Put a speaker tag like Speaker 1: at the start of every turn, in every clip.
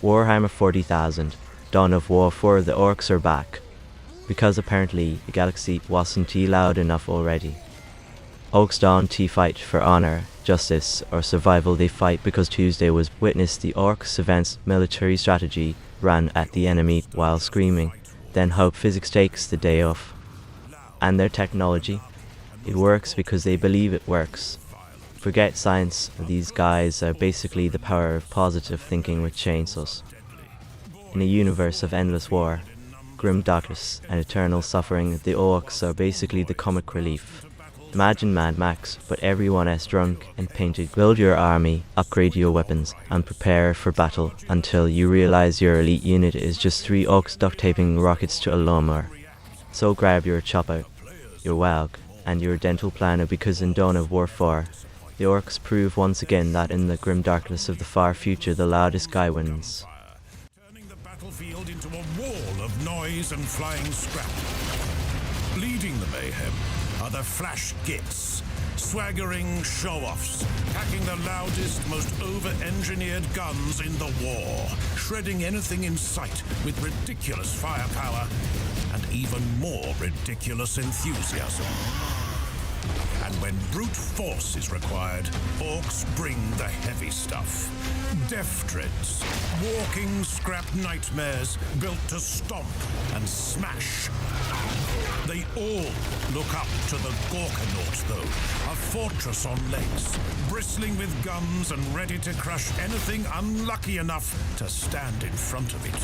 Speaker 1: Warhammer 40,000, Dawn of War 4, the Orks are back, because apparently the galaxy wasn't too loud enough already. Orks don't fight for honor, justice, or survival, they fight because Tuesday was witness the Orks advanced military strategy, ran at the enemy while screaming, then hope physics takes the day off. And their technology, it works because they believe it works. Forget science, these guys are basically the power of positive thinking with chainsaws. In a universe of endless war, grim darkness and eternal suffering, the Orks are basically the comic relief. Imagine Mad Max, but everyone is drunk and painted. Build your army, upgrade your weapons, and prepare for battle until you realize your elite unit is just 3 Orks duct taping rockets to a lawnmower. So grab your chopper, your Waaagh, and your dental planner, because in Dawn of War 4, the Orks prove once again that in the grim darkness of the far future, the loudest guy wins.
Speaker 2: Turning the battlefield into a wall of noise and flying scrap. Leading the mayhem are the flash gits, swaggering show-offs, packing the loudest, most over-engineered guns in the war, shredding anything in sight with ridiculous firepower and even more ridiculous enthusiasm. And when brute force is required, Orks bring the heavy stuff. Death dreads, walking scrap nightmares built to stomp and smash. They all look up to the Gorkanaut, though, a fortress on legs, bristling with guns and ready to crush anything unlucky enough to stand in front of it.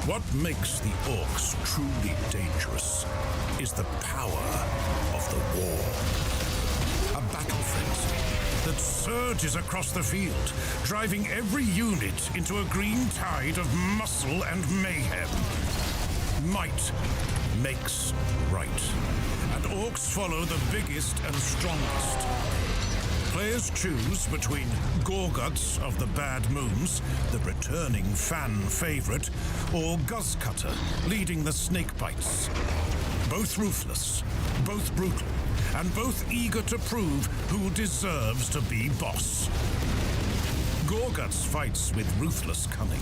Speaker 2: What makes the Orks truly dangerous is the power of the war. A battle frenzy that surges across the field, driving every unit into a green tide of muscle and mayhem. Might makes right, and Orks follow the biggest and strongest. Players choose between Gorguts of the Bad Moons, the returning fan favorite, or Guzzcutter, leading the Snakebites. Both ruthless, both brutal, and both eager to prove who deserves to be boss. Gorguts fights with ruthless cunning.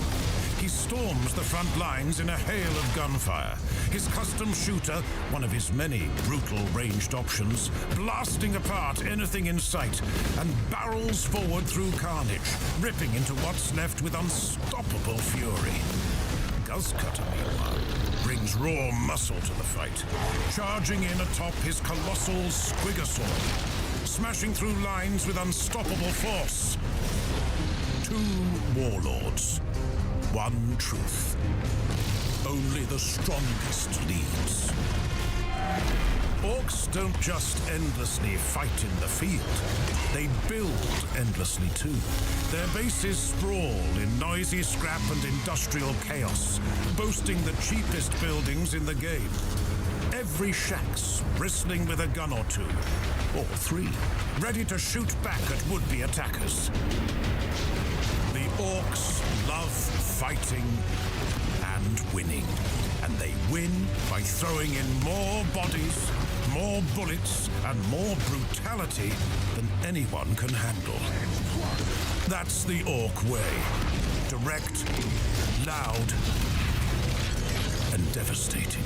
Speaker 2: He storms the front lines in a hail of gunfire, his custom shooter, one of his many brutal ranged options, blasting apart anything in sight, and barrels forward through carnage, ripping into what's left with unstoppable fury. Guzzcutter, meanwhile, brings raw muscle to the fight, charging in atop his colossal squigger sword, smashing through lines with unstoppable force. 2 warlords, one truth. Only the strongest leads. Orks don't just endlessly fight in the field. They build endlessly too. Their bases sprawl in noisy scrap and industrial chaos, boasting the cheapest buildings in the game. Every shack's bristling with a gun or 2, or 3, ready to shoot back at would-be attackers. The Orks love fighting and winning, and they win by throwing in more bodies, more bullets, and more brutality than anyone can handle. That's the Ork way. Direct, loud, and devastating.